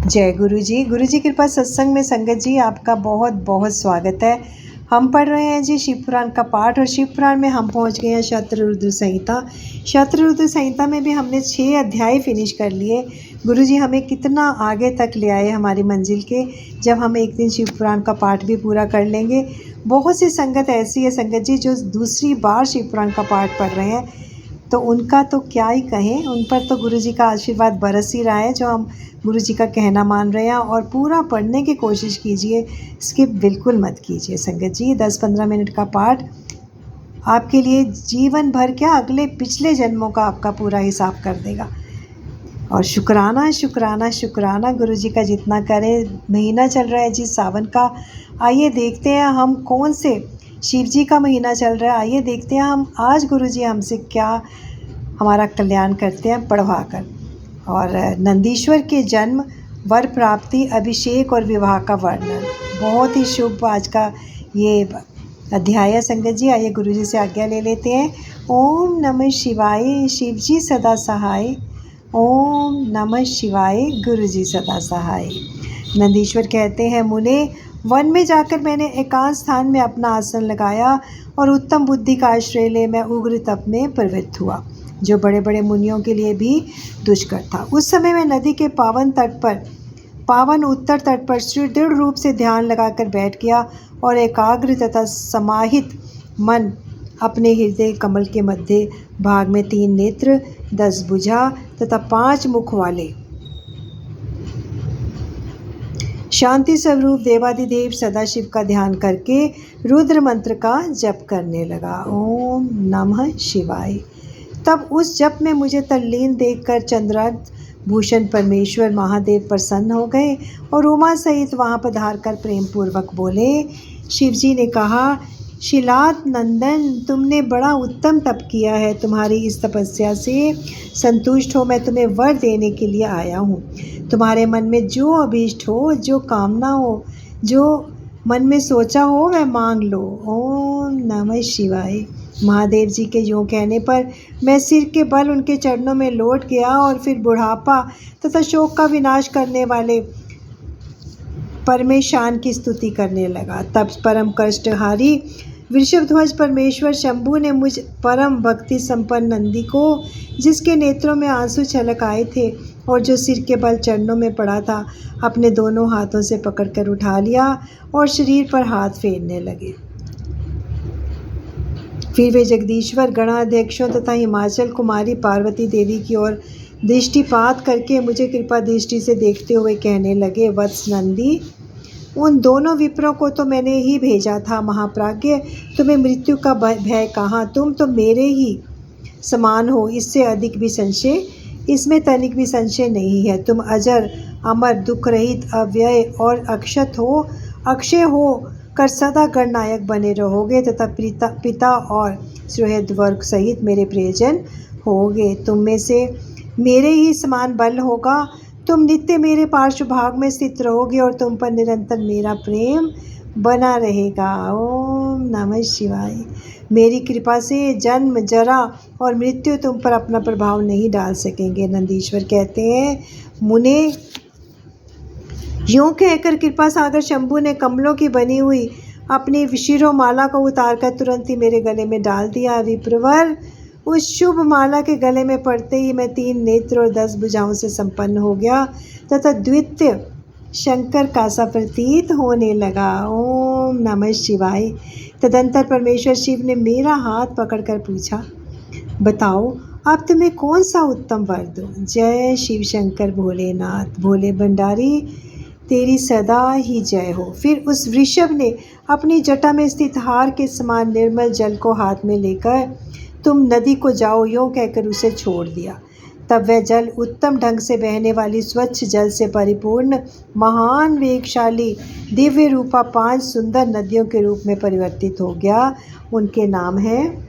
जय गुरु जी कृपा सत्संग में संगत जी आपका बहुत बहुत स्वागत है। हम पढ़ रहे हैं जी शिव पुराण का पाठ और शिव पुराण में हम पहुंच गए हैं शतरुद्र संहिता। शतरुद्र संहिता में भी हमने 6 अध्याय फिनिश कर लिए। गुरु जी हमें कितना आगे तक ले आए हमारी मंजिल के, जब हम एक दिन शिव पुराण का पाठ भी पूरा कर लेंगे। बहुत सी संगत ऐसी है संगत जी जो दूसरी बार शिव पुराण का पाठ पढ़ रहे हैं, तो उनका तो क्या ही कहें, उन पर तो गुरु जी का आशीर्वाद बरस ही रहा है जो हम गुरु जी का कहना मान रहे हैं। और पूरा पढ़ने की कोशिश कीजिए, स्किप बिल्कुल मत कीजिए संगत जी। 10-15 मिनट का पाठ आपके लिए जीवन भर क्या अगले पिछले जन्मों का आपका पूरा हिसाब कर देगा। और शुक्राना शुक्राना शुक्राना गुरु जी का जितना करें। महीना चल रहा है जी सावन का। आइए देखते हैं हम कौन से शिव जी का महीना चल रहा है। आइए देखते हैं हम आज गुरु जी हमसे क्या हमारा कल्याण करते हैं पढ़वा कर। और नंदीश्वर के जन्म, वर प्राप्ति, अभिषेक और विवाह का वर्णन। बहुत ही शुभ आज का ये अध्याय है संगत जी। आइए गुरु जी से आज्ञा ले लेते हैं। ओम नमः शिवाय, शिव जी सदा सहाय। ओम नमः शिवाय, गुरु जी सदा सहाय। नंदीश्वर कहते हैं, मुने वन में जाकर मैंने एकांत स्थान में अपना आसन लगाया और उत्तम बुद्धि का आश्रय ले मैं उग्र तप में प्रवृत्त हुआ, जो बड़े बड़े मुनियों के लिए भी दुष्कर था। उस समय मैं नदी के पावन उत्तर तट पर सुदृढ़ रूप से ध्यान लगाकर बैठ गया और एकाग्र तथा समाहित मन अपने हृदय कमल के मध्य भाग में 3 नेत्र, 10 भुजा तथा 5 मुख वाले शांति स्वरूप देवाधिदेव सदाशिव का ध्यान करके रुद्र मंत्र का जप करने लगा। ओम नमः शिवाय। तब उस जप में मुझे तल्लीन देखकर चंद्रार्थ भूषण परमेश्वर महादेव प्रसन्न हो गए और उमा सहित वहाँ पधार कर प्रेम पूर्वक बोले। शिवजी ने कहा, शिलाद नंदन, तुमने बड़ा उत्तम तप किया है। तुम्हारी इस तपस्या से संतुष्ट हो मैं तुम्हें वर देने के लिए आया हूँ। तुम्हारे मन में जो अभीष्ट हो, जो कामना हो, जो मन में सोचा हो वह मांग लो। ओम नमः शिवाय। महादेव जी के यूँ कहने पर मैं सिर के बल उनके चरणों में लौट गया और फिर बुढ़ापा तथा शोक का विनाश करने वाले परमेशान की स्तुति करने लगा। तब परम कष्टहारी वृषभध्वज परमेश्वर शंभु ने मुझ परम भक्ति संपन्न नंदी को, जिसके नेत्रों में आंसू छलक आए थे और जो सिर के बल चरणों में पड़ा था, अपने दोनों हाथों से पकड़कर उठा लिया और शरीर पर हाथ फेरने लगे। फिर वे जगदीश्वर गणाध्यक्षों तथा हिमाचल कुमारी पार्वती देवी की ओर दृष्टिपात करके मुझे कृपा दृष्टि से देखते हुए कहने लगे, वत्स नंदी, उन दोनों विप्रों को तो मैंने ही भेजा था। महाप्राज्ञ, तुम्हें मृत्यु का भय कहाँ? तुम तो मेरे ही समान हो, इससे अधिक भी संशय, इसमें तनिक भी संशय नहीं है। तुम अजर अमर दुख रहित अव्यय और अक्षय हो कर सदा गणनायक बने रहोगे तथा पिता और सुहृद वर्ग सहित मेरे प्रियजन होगे। तुम में से मेरे ही समान बल होगा। तुम नित्य मेरे पार्श्व भाग में स्थित रहोगे और तुम पर निरंतर मेरा प्रेम बना रहेगा। ओम नमः शिवाय। मेरी कृपा से जन्म, जरा और मृत्यु तुम पर अपना प्रभाव नहीं डाल सकेंगे। नंदीश्वर कहते हैं, मुने, यूँ कहकर कृपा सागर शंभु ने कमलों की बनी हुई अपनी शिरोमाला को उतारकर तुरंत ही मेरे गले में डाल दिया। विप्रवर, उस शुभ माला के गले में पड़ते ही मैं 3 नेत्र और 10 भुजाओं से संपन्न हो गया तथा द्वितीय शंकर का सा प्रतीत होने लगा। ओम नमः शिवाय। तदंतर परमेश्वर शिव ने मेरा हाथ पकड़कर पूछा, बताओ अब तुम्हें कौन सा उत्तम वर दूं? जय शिव शंकर भोलेनाथ। भोले भंडारी, तेरी सदा ही जय हो। फिर उस वृषभ ने अपनी जटा में स्थित हार के समान निर्मल जल को हाथ में लेकर, तुम नदी को जाओ, यूँ कहकर उसे छोड़ दिया। तब वह जल उत्तम ढंग से बहने वाली स्वच्छ जल से परिपूर्ण महान वेगशाली दिव्य रूपा 5 सुंदर नदियों के रूप में परिवर्तित हो गया। उनके नाम हैं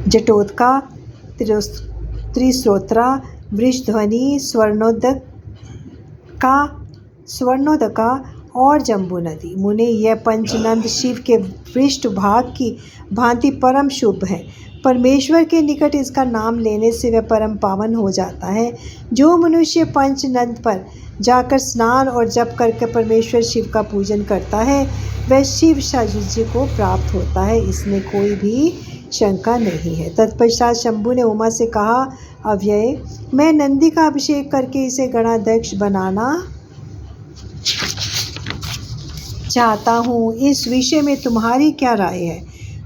जटोत्का, त्रिस्रोत्रा, वृषध्वनि, स्वर्णोदका और जम्बू नदी। मुने, यह पंचनंद शिव के पृष्ठ भाग की भांति परम शुभ है। परमेश्वर के निकट इसका नाम लेने से वह परम पावन हो जाता है। जो मनुष्य पंचनंद पर जाकर स्नान और जप करके परमेश्वर शिव का पूजन करता है वह शिव सायुज्य को प्राप्त होता है, इसमें कोई भी शंका नहीं है। तत्पश्चात शंभु ने उमा से कहा, अव्यय, मैं नंदी का अभिषेक करके इसे गणाध्यक्ष बनाना चाहता हूँ, इस विषय में तुम्हारी क्या राय है?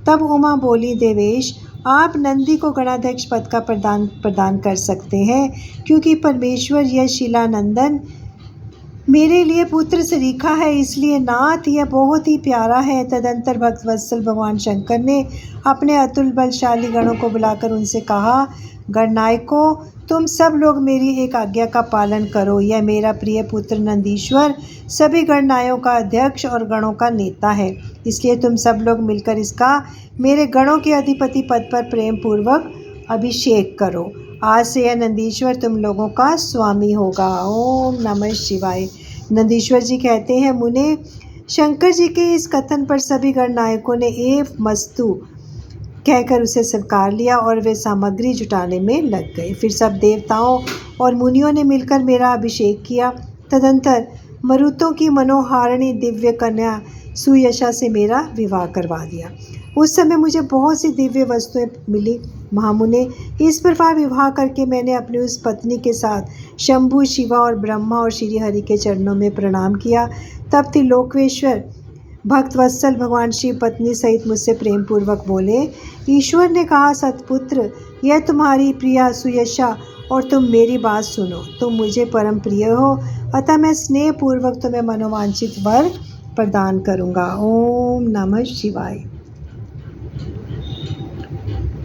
तब उमा बोली, देवेश, आप नंदी को गणाध्यक्ष पद का प्रदान कर सकते हैं, क्योंकि परमेश्वर यह शिलानंदन मेरे लिए पुत्र सरीखा है, इसलिए नाथ यह बहुत ही प्यारा है। तदंतर भक्त वत्सल भगवान शंकर ने अपने अतुल बलशाली गणों को बुलाकर उनसे कहा, गणनायकों, तुम सब लोग मेरी एक आज्ञा का पालन करो। यह मेरा प्रिय पुत्र नंदीश्वर सभी गणनायों का अध्यक्ष और गणों का नेता है, इसलिए तुम सब लोग मिलकर इसका मेरे गणों के अधिपति पद पर प्रेम पूर्वक अभिषेक करो। आज से यह नंदीश्वर तुम लोगों का स्वामी होगा। ओम नमः शिवाय। नंदीश्वर जी कहते हैं, मुने, शंकर जी के इस कथन पर सभी गणनायकों ने एव मस्तु कहकर उसे स्वीकार लिया और वे सामग्री जुटाने में लग गए। फिर सब देवताओं और मुनियों ने मिलकर मेरा अभिषेक किया। तदंतर मरुतों की मनोहारिणी दिव्य कन्या सुयशा से मेरा विवाह करवा दिया। उस समय मुझे बहुत सी दिव्य वस्तुएं मिली। महामुने, इस प्रकार विवाह करके मैंने अपनी उस पत्नी के साथ शंभु, शिवा और ब्रह्मा और श्री हरि के चरणों में प्रणाम किया। तब त्रिलोकेश्वर भक्त वत्सल भगवान शिव पत्नी सहित मुझसे प्रेम पूर्वक बोले, ईश्वर ने कहा, सतपुत्र, यह तुम्हारी प्रिया सुयशा और तुम मेरी बात सुनो। तुम मुझे परम प्रिय हो, अतः मैं स्नेह पूर्वक तुम्हें मनोवांछित वर प्रदान करूँगा। ओम नमः शिवाय।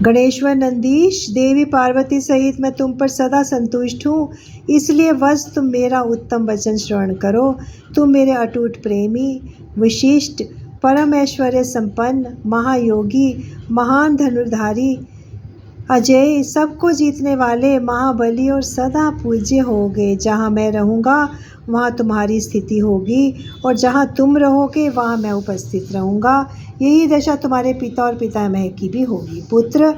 गणेश्वर नंदीश, देवी पार्वती सहित मैं तुम पर सदा संतुष्ट हूँ, इसलिए बस तुम मेरा उत्तम वचन श्रवण करो। तुम मेरे अटूट प्रेमी, विशिष्ट, परम ऐश्वर्य संपन्न, महायोगी, महान धनुर्धारी, अजय, सबको जीतने वाले, महाबली और सदा पूज्य होगे। जहाँ मैं रहूँगा वहाँ तुम्हारी स्थिति होगी और जहाँ तुम रहोगे वहाँ मैं उपस्थित रहूँगा। यही दशा तुम्हारे पिता और पितामह की भी होगी। पुत्र,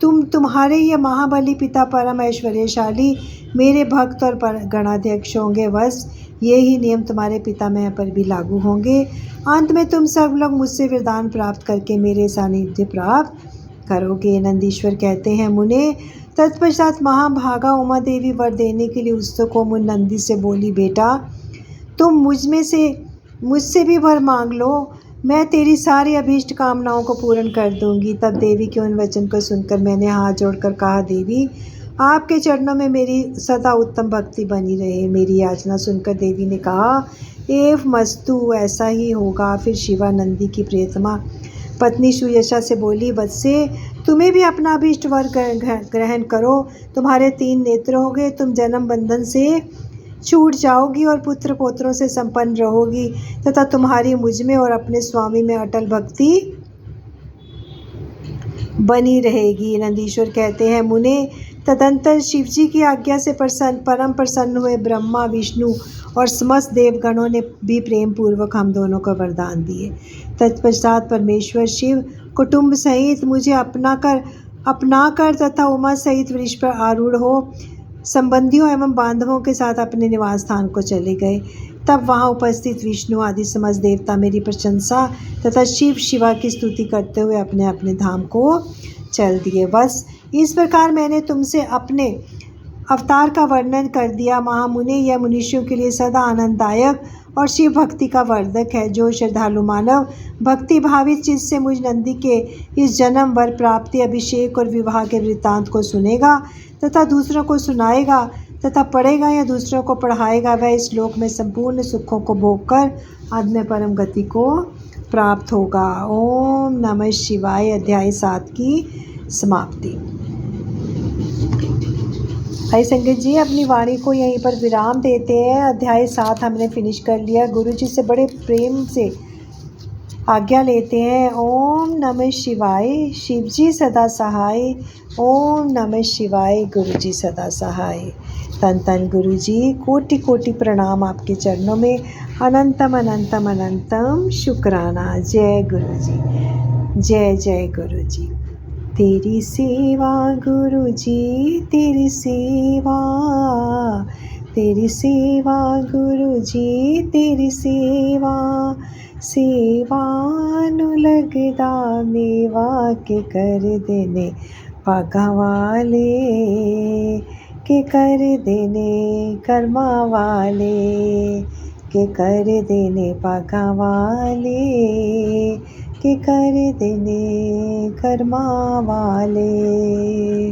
तुम्हारे ये महाबली पिता परम ऐश्वर्यशाली मेरे भक्त और गणाध्यक्ष होंगे। बस यही नियम तुम्हारे पितामह पर भी लागू होंगे। अंत में तुम सब लोग मुझसे वरदान प्राप्त करके मेरे सानिध्य प्राप्त करोगे। नंदीश्वर कहते हैं, मुने, तत्पश्चात महाभागा उमा देवी वर देने के लिए उत्सुक हो मुन नंदी से बोली, बेटा, तुम मुझसे भी वर मांग लो, मैं तेरी सारी अभीष्ट कामनाओं को पूर्ण कर दूंगी। तब देवी के उन वचन को सुनकर मैंने हाथ जोड़कर कहा, देवी, आपके चरणों में मेरी सदा उत्तम भक्ति बनी रहे। मेरी याचना सुनकर देवी ने कहा, एव मस्तु, ऐसा ही होगा। फिर शिवा नंदी की प्रियतमा पत्नी सुयशा से बोली, वत्से, तुम्हें भी अपना अभीष्ट वर ग्रहण करो। तुम्हारे 3 नेत्र होंगे, तुम जन्म बंधन से छूट जाओगी और पुत्र पोत्रों से संपन्न रहोगी तथा तुम्हारी मुझ में और अपने स्वामी में अटल भक्ति बनी रहेगी। नंदीश्वर कहते हैं, मुने, तदंतर शिवजी की आज्ञा से परम प्रसन्न हुए ब्रह्मा, विष्णु और समस्त देवगणों ने भी प्रेम पूर्वक हम दोनों को वरदान दिए। तत्पश्चात परमेश्वर शिव कुटुंब सहित मुझे अपनाकर तथा उमा सहित वृक्ष पर आरूढ़ हो संबंधियों एवं बांधवों के साथ अपने निवास स्थान को चले गए। तब वहाँ उपस्थित विष्णु आदि समस्त देवता मेरी प्रशंसा तथा शिव शिवा की स्तुति करते हुए अपने अपने धाम को चल दिए। बस इस प्रकार मैंने तुमसे अपने अवतार का वर्णन कर दिया। महामुने, यह मनुष्यों के लिए सदा आनंददायक और शिव भक्ति का वर्धक है। जो श्रद्धालु मानव भक्ति भावित चित्त से मुझ नंदी के इस जन्म वर प्राप्ति, अभिषेक और विवाह के वृत्तांत को सुनेगा तथा दूसरों को सुनाएगा तथा पढ़ेगा या दूसरों को पढ़ाएगा, वह इस लोक में संपूर्ण सुखों को भोगकर अंत में परम गति को प्राप्त होगा। ओम नमः शिवाय। अध्याय 7 की समाप्ति। भाई संगत जी अपनी वाणी को यहीं पर विराम देते हैं। अध्याय 7 हमने फिनिश कर लिया। गुरु जी से बड़े प्रेम से आज्ञा लेते हैं। ओम नमः शिवाय, शिव जी सदा सहाय। ओम नमः शिवाय, गुरु जी सदा सहाय। तन तन गुरु जी, कोटि कोटि प्रणाम आपके चरणों में। अनंतम अनंतम अनंतम शुक्राना। जय गुरु जी, जय जय गुरु जी। तेरी सेवा गुरु जी, तेरी सेवा, तेरी सेवा गुरु जी, तेरी सेवा। सेवा नु लगदा मेवा के कर देने भागा वाले, के कर देने कर्मा वाले, के कर देने भागा वाले, के कर देने कर्मा वाले।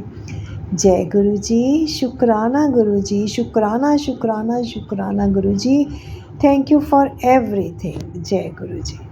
जय गुरु जी, शुक्राना गुरु जी, शुक्राना शुक्राना शुक्राना Guru ji. Thank you for everything. जय गुरु जी।